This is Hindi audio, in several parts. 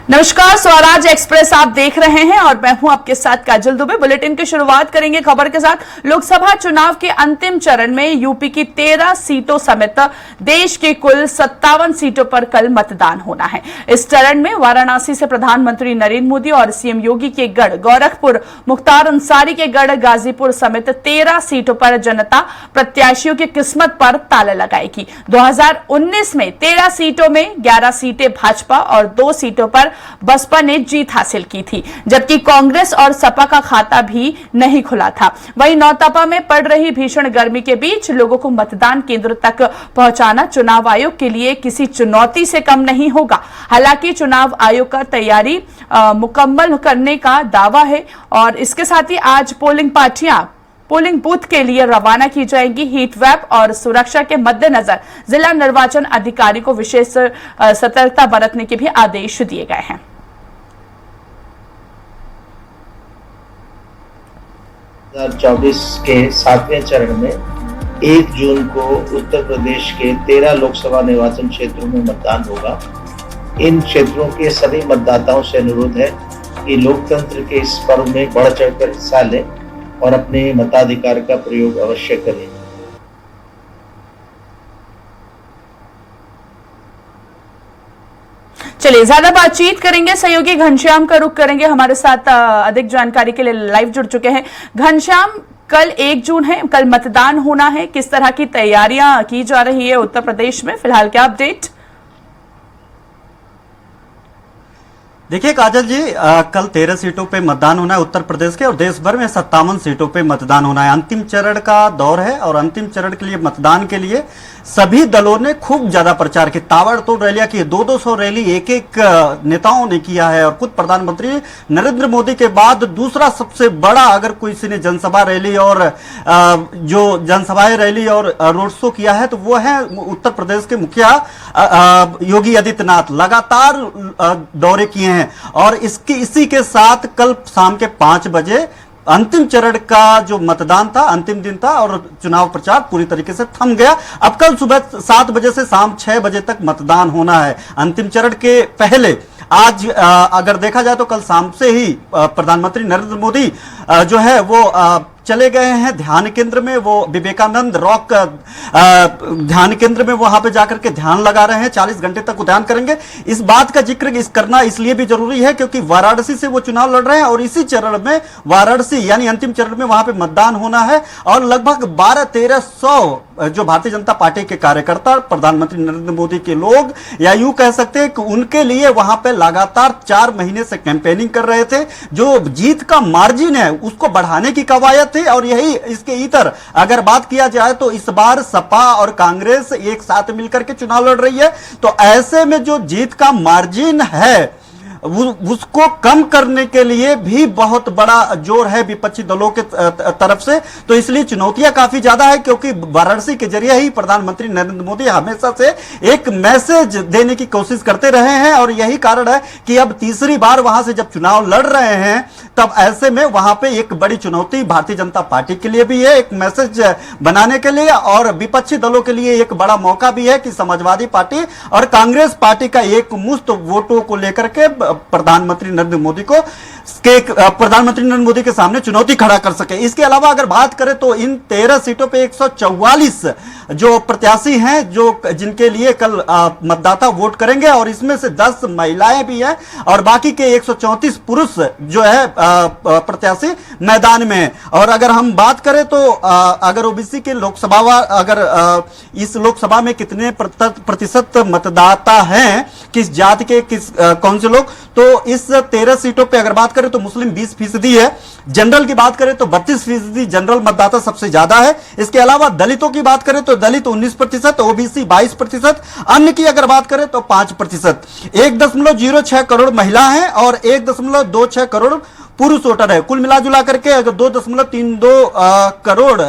नमस्कार, स्वराज एक्सप्रेस आप देख रहे हैं और मैं हूं आपके साथ काजल दुबे। बुलेटिन की शुरुआत करेंगे खबर के साथ। लोकसभा चुनाव के अंतिम चरण में यूपी की 13 सीटों समेत देश की कुल 57 सीटों पर कल मतदान होना है। इस चरण में वाराणसी से प्रधानमंत्री नरेंद्र मोदी और सीएम योगी के गढ़ गोरखपुर, मुख्तार अंसारी के गढ़ गाजीपुर समेत 13 सीटों पर जनता प्रत्याशियों की किस्मत पर ताला लगाएगी। 2019 में 13 सीटों में 11 सीटें भाजपा और 2 सीटों पर बसपा ने जीत हासिल की थी, जबकि कांग्रेस और सपा का खाता भी नहीं खुला था। वहीं नौतपा में पड़ रही भीषण गर्मी के बीच लोगों को मतदान केंद्र तक पहुंचाना चुनाव आयोग के लिए किसी चुनौती से कम नहीं होगा। हालांकि चुनाव आयोग का तैयारी मुकम्मल करने का दावा है और इसके साथ ही आज पोलिंग बूथ के लिए रवाना की जाएंगी। हीट वेव और सुरक्षा के मद्देनजर जिला निर्वाचन अधिकारी को विशेष सतर्कता बरतने के भी आदेश दिए गए हैं। 2024 के 7वें चरण में 1 जून को उत्तर प्रदेश के 13 लोकसभा निर्वाचन क्षेत्रों में मतदान होगा। इन क्षेत्रों के सभी मतदाताओं से अनुरोध है कि लोकतंत्र के इस पर्व में बढ़ चढ़कर हिस्सा लें और अपने मताधिकार का प्रयोग अवश्य करें। चलिए, ज्यादा बातचीत करेंगे, सहयोगी घनश्याम का रुख करेंगे। हमारे साथ अधिक जानकारी के लिए लाइव जुड़ चुके हैं। घनश्याम, कल 1 जून है, कल मतदान होना है, किस तरह की तैयारियां की जा रही है उत्तर प्रदेश में? फिलहाल क्या अपडेट? देखिए काजल जी, कल 13 सीटों पे मतदान होना है उत्तर प्रदेश के, और देश भर में 57 सीटों पे मतदान होना है। अंतिम चरण का दौर है और अंतिम चरण के लिए मतदान के लिए सभी दलों ने खूब ज्यादा प्रचार की, ताबड़तोड़ रैलियां की। 200 रैली एक नेताओं ने किया है और खुद प्रधानमंत्री नरेंद्र मोदी के बाद दूसरा सबसे बड़ा अगर किसी ने जनसभा रैली और जो जनसभाएं रैली और रोड शो किया है तो वो है उत्तर प्रदेश के मुखिया योगी आदित्यनाथ। लगातार दौरे किए हैं और इसी के साथ कल शाम के 5 बजे अंतिम चरण का जो मतदान था, अंतिम दिन था और चुनाव प्रचार पूरी तरीके से थम गया। अब कल सुबह 7 बजे से शाम 6 बजे तक मतदान होना है। अंतिम चरण के पहले आज अगर देखा जाए तो कल शाम से ही प्रधानमंत्री नरेंद्र मोदी जो है वो चले गए हैं ध्यान केंद्र में। वो विवेकानंद रॉक ध्यान केंद्र में वहां पे जाकर के ध्यान लगा रहे हैं। 40 घंटे तक वो ध्यान करेंगे। इस बात का जिक्र करना इसलिए भी जरूरी है क्योंकि वाराणसी से वो चुनाव लड़ रहे हैं और इसी चरण में वाराणसी यानी अंतिम चरण में वहां पे मतदान होना है और लगभग 1200-1300 जो भारतीय जनता पार्टी के कार्यकर्ता, प्रधानमंत्री नरेंद्र मोदी के लोग, या यूं कह सकते हैं कि उनके लिए वहां पे लगातार 4 महीने से कैंपेनिंग कर रहे थे। जो जीत का मार्जिन है उसको बढ़ाने की कवायद थी और यही इसके इतर अगर बात किया जाए तो इस बार सपा और कांग्रेस एक साथ मिलकर के चुनाव लड़ रही है। तो ऐसे में जो जीत का मार्जिन है उसको कम करने के लिए भी बहुत बड़ा जोर है विपक्षी दलों के तरफ से। तो इसलिए चुनौतियां काफी ज्यादा है क्योंकि वाराणसी के जरिए ही प्रधानमंत्री नरेंद्र मोदी हमेशा से एक मैसेज देने की कोशिश करते रहे हैं और यही कारण है कि अब तीसरी बार वहां से जब चुनाव लड़ रहे हैं तब ऐसे में वहां पे एक बड़ी चुनौती भारतीय जनता पार्टी के लिए भी है, एक मैसेज बनाने के लिए, और विपक्षी दलों के लिए एक बड़ा मौका भी है कि समाजवादी पार्टी और कांग्रेस पार्टी का एक मुश्त वोटों को लेकर के प्रधानमंत्री नरेंद्र मोदी के सामने चुनौती खड़ा कर सके। इसके अलावा अगर बात करें तो इन 13 सीटों पे 144 जो प्रत्याशी हैं जो जिनके लिए कल मतदाता वोट करेंगे और इसमें से 10 महिलाएं भी हैं और बाकी के 134 पुरुष जो है प्रत्याशी मैदान में है। और अगर हम बात करें तो अगर ओबीसी के लोकसभा इस लोकसभा में कितने प्रतिशत मतदाता हैं, किस जाति के कौन से लोग, तो इस 13 सीटों पे अगर बात करें तो मुस्लिम 20% है। जनरल की बात करें तो 32% जनरल मतदाता सबसे ज्यादा है। इसके अलावा दलितों की बात करें तो दलित 19%, ओबीसी 22%, अन्य की अगर बात करें तो 5%। 1.06 करोड़ महिला हैं और 1.26 करोड़ पुरुष वोटर है। कुल मिला जुला करके अगर 2.32 करोड़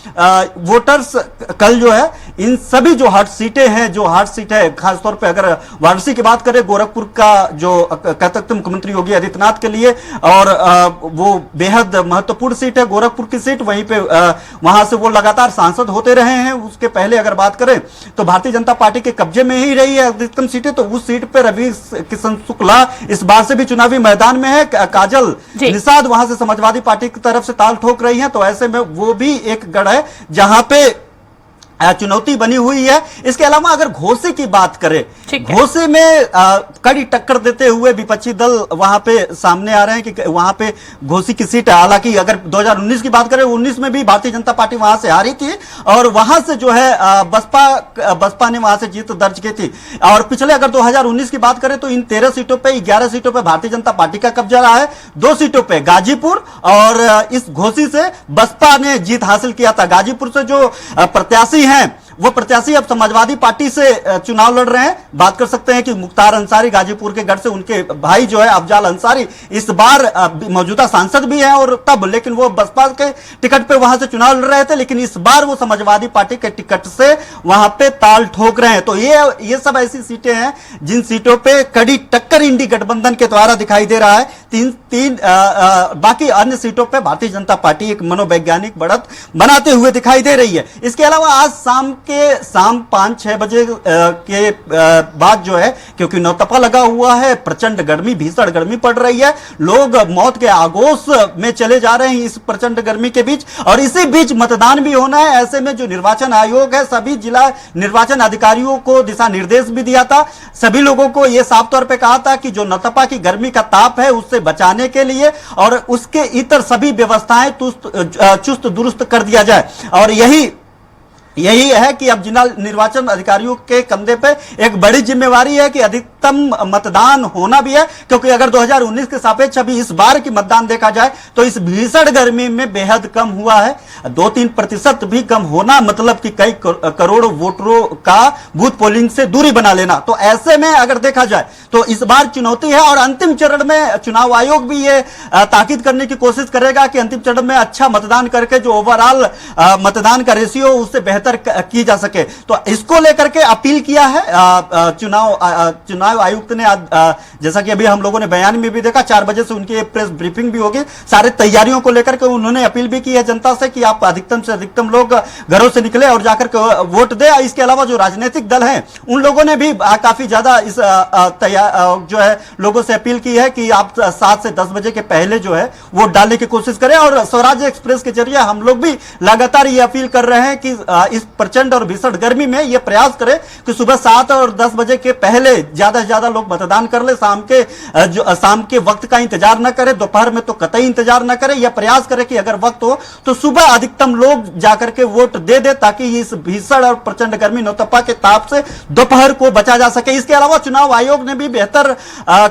वोटर्स कल जो है इन सभी जो हॉट सीटें हैं, जो हॉट सीट है, खासतौर पे अगर वाराणसी की बात करें, गोरखपुर का जो कह सकते मुख्यमंत्री योगी आदित्यनाथ के लिए, और वो बेहद महत्वपूर्ण सीट है गोरखपुर की सीट, वहीं पे वहां से वो लगातार सांसद होते रहे हैं। उसके पहले अगर बात करें तो भारतीय जनता पार्टी के कब्जे में ही रही है अधिकतम सीटें, तो उस सीट पे रवि किशन शुक्ला इस बार से भी चुनावी मैदान में है। काजल निषाद वहां से समाजवादी पार्टी की तरफ से ताल ठोक रही है, तो ऐसे में वो भी एक गढ़ है जहां पे चुनौती बनी हुई है। इसके अलावा अगर घोसी की बात करें, घोसी में कड़ी टक्कर देते हुए विपक्षी दल वहां पे सामने आ रहे हैं कि वहां पे घोसी की सीट है। हालांकि अगर 2019 की बात करें, 19 में भी भारतीय जनता पार्टी वहां से हारी थी और वहां से जो है बसपा ने वहां से जीत दर्ज की थी। और पिछले अगर 2019 की बात करें तो इन 13 सीटों पे 11 सीटों पे भारतीय जनता पार्टी का कब्जा रहा है, 2 सीटों पे गाजीपुर और इस घोसी से बसपा ने जीत हासिल किया था। गाजीपुर से जो प्रत्याशी हैं वो प्रत्याशी अब समाजवादी पार्टी से चुनाव लड़ रहे हैं। बात कर सकते हैं कि मुख्तार अंसारी गाजीपुर के गढ़ से, उनके भाई जो है अफजाल अंसारी इस बार मौजूदा सांसद भी हैं और तब, लेकिन वो बसपा के टिकट पे वहां से चुनाव लड़ रहे थे, लेकिन इस बार वो समाजवादी पार्टी के टिकट से वहां पे ताल ठोक रहे हैं। तो ये सब ऐसी सीटें हैं जिन सीटों पे कड़ी टक्कर इंडी गठबंधन के द्वारा दिखाई दे रहा है। बाकी अन्य सीटों पे भारतीय जनता पार्टी एक मनोवैज्ञानिक बढ़त बनाते हुए दिखाई दे रही है। इसके अलावा आज शाम 5-6 बजे के बाद जो है, क्योंकि नौतपा लगा हुआ है, प्रचंड गर्मी, भीषण गर्मी पड़ रही है, लोग मौत के आगोश में चले जा रहे हैं इस प्रचंड गर्मी के बीच, और इसी बीच मतदान भी होना है। ऐसे में जो निर्वाचन आयोग है, सभी जिला निर्वाचन अधिकारियों को दिशा निर्देश भी दिया था, सभी लोगों को यह साफ तौर पर कहा था कि जो नौतपा की गर्मी का ताप है उससे बचाने के लिए और उसके इतर सभी व्यवस्थाएं चुस्त दुरुस्त कर दिया जाए। और यही है कि अब जिला निर्वाचन अधिकारियों के कंधे पे एक बड़ी जिम्मेवारी है कि अधिकतम मतदान होना भी है, क्योंकि अगर 2019 के सापेक्ष अभी इस बार की मतदान देखा जाए तो इस भीषण गर्मी में बेहद कम हुआ है। 2-3% भी कम होना मतलब कि कई करोड़ वोटरों का बूथ पोलिंग से दूरी बना लेना। तो ऐसे में अगर देखा जाए तो इस बार चुनौती है और अंतिम चरण में चुनाव आयोग भी ये ताकीद करने की कोशिश करेगा कि अंतिम चरण में अच्छा मतदान करके जो ओवरऑल मतदान का रेशियो उससे बेहतर की जा सके। तो इसको लेकर के अपील किया है चुनाव आयुक्त ने। जैसा कि अभी हम लोगों ने बयान में भी देखा, 4 बजे से उनकी प्रेस ब्रीफिंग भी होगी। सारे तैयारियों को लेकर के उन्होंने अपील भी की है जनता से कि आप अधिकतम से अधिकतम लोग घरों से निकले और जाकर के वोट दे। इसके अलावा जो राजनीतिक दल हैं उन लोगों ने भी काफी ज्यादा इस जो है लोगों से अपील की है कि आप 7 से 10 बजे के पहले जो है वोट डालने की कोशिश करें। और स्वराज्य एक्सप्रेस के जरिए हम लोग भी लगातार ये अपील कर रहे हैं कि इस प्रचंड और भीषण गर्मी में यह प्रयास करें कि सुबह 7 और 10 बजे के पहले ज्यादा से ज्यादा लोग मतदान कर ले। शाम के वक्त का इंतजार न करें, दोपहर में तो कतई इंतजार न करें। यह प्रयास करें कि अगर वक्त हो तो सुबह अधिकतम लोग जाकर के वोट दे दे, ताकि इस भीषण और प्रचंड गर्मी नौतपा के ताप से दोपहर को बचा जा सके। इसके अलावा चुनाव आयोग ने भी बेहतर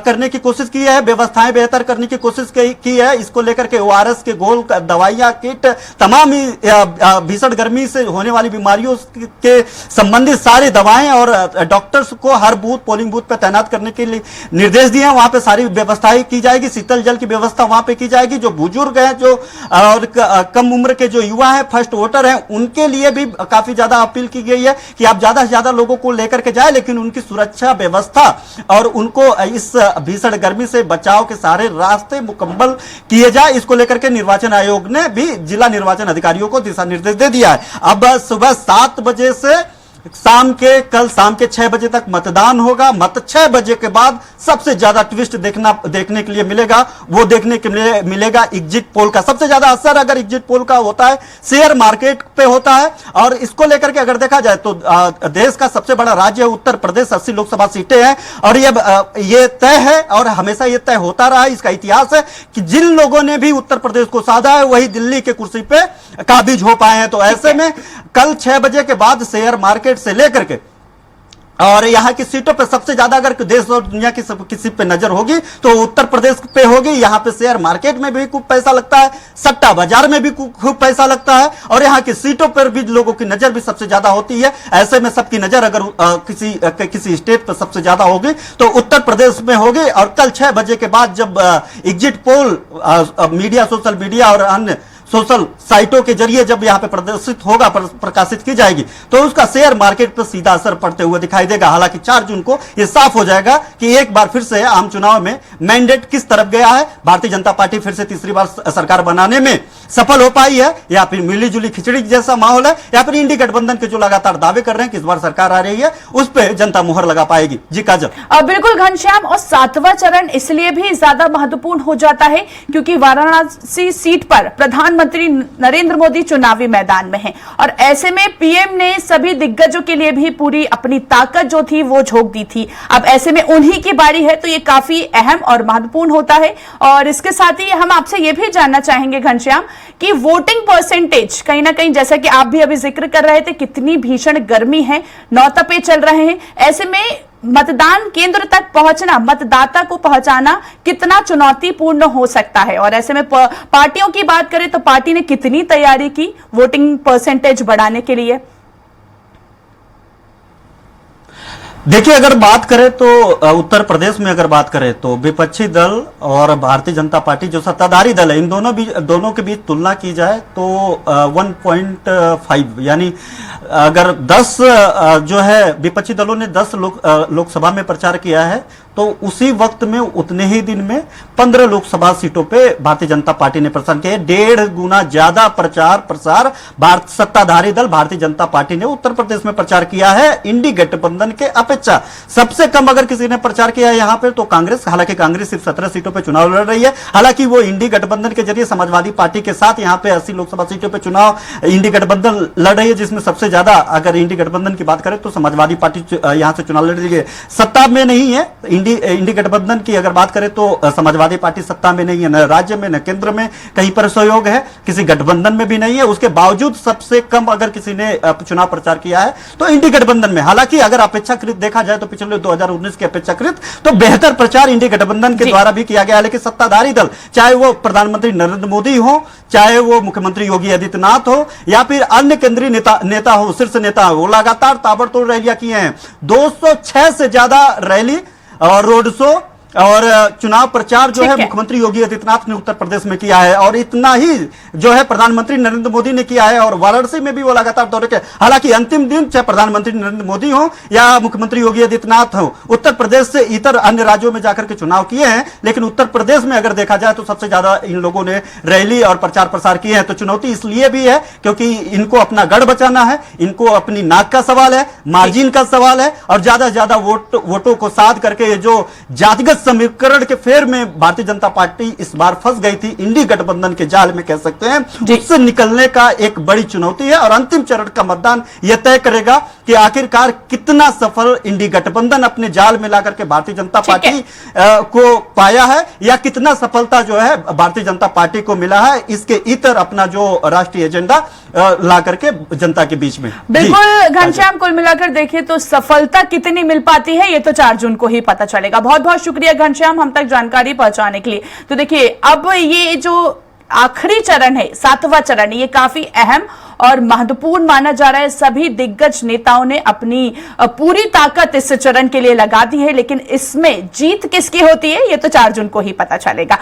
करने की कोशिश की है, व्यवस्थाएं बेहतर करने की कोशिश की है। इसको लेकर के ORS के घोल, दवाइयां, किट, तमाम भीषण गर्मी से होने वाली बीमारियों के संबंधित सारी दवाएं और डॉक्टर्स को हर बूथ, पोलिंग बूथ पर तैनात करने के लिए निर्देश दिए हैं। वहां पे सारी व्यवस्थाएं की जाएगी, शीतल जल की व्यवस्था वहां पे की जाएगी। जो बुजुर्ग हैं, जो और कम उम्र के जो युवा हैं, फर्स्ट वोटर हैं, उनके लिए भी काफी ज्यादा अपील की गई है कि आप ज्यादा से ज्यादा लोगों को लेकर के जाए, लेकिन उनकी सुरक्षा व्यवस्था और उनको इस भीषण गर्मी से बचाव के सारे रास्ते मुकम्मल किए जाए। इसको लेकर के निर्वाचन आयोग ने भी जिला निर्वाचन अधिकारियों को दिशा निर्देश दे दिया है। अब सुबह 7 बजे से कल शाम के 6 बजे तक मतदान होगा। 6 बजे के बाद सबसे ज्यादा ट्विस्ट देखने के लिए मिलेगा, वो देखने के लिए मिलेगा एग्जिट पोल का। सबसे ज्यादा असर अगर एग्जिट पोल का होता है, शेयर मार्केट पे होता है। और इसको लेकर के अगर देखा जाए तो देश का सबसे बड़ा राज्य है उत्तर प्रदेश, 80 लोकसभा सीटें हैं और ये तय है और हमेशा ये तय होता रहा है। इसका इतिहास है कि जिन लोगों ने भी उत्तर प्रदेश को साधा है वही दिल्ली के कुर्सी पे काबिज हो पाए हैं। तो ऐसे में कल 6 बजे के बाद शेयर मार्केट से लेकर के और यहां की सीटों पर सबसे ज्यादा अगर देश और दुनिया की किसी पे नजर होगी तो उत्तर प्रदेश पे होगी। यहां पे शेयर मार्केट में भी खूब पैसा लगता है, सट्टा बाजार में भी खूब पैसा लगता है और यहां की सीटों पर भी लोगों की नजर भी सबसे ज्यादा होती है। ऐसे में सबकी नजर अगर किसी स्टेट पर सबसे ज्यादा होगी तो उत्तर प्रदेश में होगी। और कल 6 बजे के बाद जब exit poll media, social media और अन्य सोशल साइटों के जरिए जब यहाँ पे प्रदर्शित होगा, प्रकाशित की जाएगी, तो उसका शेयर मार्केट पर सीधा असर पड़ते हुए दिखाई देगा। हालांकि 4 जून को यह साफ हो जाएगा कि एक बार फिर से आम चुनाव में मैंडेट किस तरफ गया है। भारतीय जनता पार्टी फिर से तीसरी बार सरकार बनाने में सफल हो पाई है, या फिर मिली जुली खिचड़ी जैसा माहौल है, या फिर इंडी गठबंधन के जो लगातार दावे कर रहे हैं कि इस बार सरकार आ रही है, उस पर जनता मुहर लगा पाएगी। जी काजल। बिल्कुल घनश्याम, और 7वां चरण इसलिए भी ज्यादा महत्वपूर्ण हो जाता है क्योंकि वाराणसी सीट पर प्रधानमंत्री नरेंद्र मोदी चुनावी मैदान में हैं, और ऐसे में पीएम ने सभी दिग्गजों के लिए भी पूरी अपनी ताकत जो थी वो झोंक दी थी। अब ऐसे में उन्हीं की बारी है, तो ये काफी अहम और महत्वपूर्ण होता है। और इसके साथ ही हम आपसे ये भी जानना चाहेंगे घनश्याम कि वोटिंग परसेंटेज कहीं ना कहीं, जैसा कि आप भी अभी जिक्र कर रहे थे, कितनी भीषण गर्मी है, नौतपे चल रहे हैं, ऐसे में मतदान केंद्र तक पहुंचना, मतदाता को पहुंचाना कितना चुनौतीपूर्ण हो सकता है। और ऐसे में पार्टियों की बात करें तो पार्टी ने कितनी तैयारी की वोटिंग परसेंटेज बढ़ाने के लिए? देखिए, अगर बात करें तो उत्तर प्रदेश में अगर बात करें तो विपक्षी दल और भारतीय जनता पार्टी जो सत्ताधारी दल है, इन दोनों के बीच तुलना की जाए तो 1.5, यानी अगर 10 जो है विपक्षी दलों ने 10 लोकसभा में प्रचार किया है, तो उसी वक्त में उतने ही दिन में 15 लोकसभा सीटों पे भारतीय जनता पार्टी ने प्रचार किया है। 1.5 गुना ज्यादा प्रसार सत्ताधारी दल भारतीय जनता पार्टी ने उत्तर प्रदेश में प्रचार किया है इंडी गठबंधन के अपेक्षा। सबसे कम अगर किसी ने प्रचार किया है यहां पे तो कांग्रेस। हालांकि कांग्रेस सिर्फ 17 सीटों पे चुनाव लड़ रही है। हालांकि वो इंडी गठबंधन के जरिए समाजवादी पार्टी के साथ यहां पे 80 लोकसभा सीटों पे चुनाव इंडी गठबंधन लड़ रही है, जिसमें सबसे ज्यादा अगर इंडी गठबंधन की बात करें तो समाजवादी पार्टी यहां से चुनाव लड़ रही है। सत्ता में नहीं है इंडी गठबंधन की अगर बात करें तो समाजवादी पार्टी सत्ता में नहीं है, न राज्य में न केंद्र में कहीं पर सहयोग है, किसी गठबंधन में भी नहीं है। उसके बावजूद सबसे कम अगर किसी ने चुनाव प्रचार किया है तो इंडी गठबंधन में। हालांकि अगर अपेक्षाकृत देखा जाए तो पिछले 2019 के अपेक्षाकृत तो बेहतर प्रचार इंडी गठबंधन के द्वारा भी किया गया है। लेकिन सत्ताधारी दल, चाहे वो प्रधानमंत्री नरेंद्र मोदी हो, चाहे वो मुख्यमंत्री योगी आदित्यनाथ हो, या फिर अन्य केंद्रीय नेता हो, शीर्ष नेता हो, वो लगातार ताबड़तोड़ रैलियां किए हैं। 206 से ज्यादा रैली और रोड शो और चुनाव प्रचार जो है मुख्यमंत्री योगी आदित्यनाथ ने उत्तर प्रदेश में किया है, और इतना ही जो है प्रधानमंत्री नरेंद्र मोदी ने किया है, और वाराणसी में भी वो लगातार दौरे के। हालांकि अंतिम दिन चाहे प्रधानमंत्री नरेंद्र मोदी हो या मुख्यमंत्री योगी आदित्यनाथ हो, उत्तर प्रदेश से इतर अन्य राज्यों में जाकर के चुनाव किए हैं। लेकिन उत्तर प्रदेश में अगर देखा जाए तो सबसे ज्यादा इन लोगों ने रैली और प्रचार प्रसार किए हैं। तो चुनौती इसलिए भी है क्योंकि इनको अपना गढ़ बचाना है, इनको अपनी नाक का सवाल है, मार्जिन का सवाल है, और ज्यादा से ज्यादा वोटों को साध करके जो जातिगत समीकरण के फेर में भारतीय जनता पार्टी इस बार फंस गई थी, इंडी गठबंधन के जाल में कह सकते हैं, उससे निकलने का एक बड़ी चुनौती है। और अंतिम चरण का मतदान यह तय करेगा कि आखिरकार कितना सफल इंडी गठबंधन अपने जाल में लाकर के भारतीय जनता पार्टी को पाया है, या कितना सफलता जो है भारतीय जनता पार्टी को मिला है इसके इतर अपना जो राष्ट्रीय एजेंडा ला करके जनता के बीच में। बिल्कुल घनश्याम, कुल मिलाकर देखिए तो सफलता कितनी मिल पाती है ये तो 4 जून को ही पता चलेगा। बहुत बहुत शुक्रिया घनश्याम हम तक जानकारी पहुंचाने के लिए। तो देखिए, अब ये जो आखिरी चरण है, 7वां चरण, ये काफी अहम और महत्वपूर्ण माना जा रहा है। सभी दिग्गज नेताओं ने अपनी पूरी ताकत इस चरण के लिए लगा दी है, लेकिन इसमें जीत किसकी होती है ये तो 4 जून को ही पता चलेगा।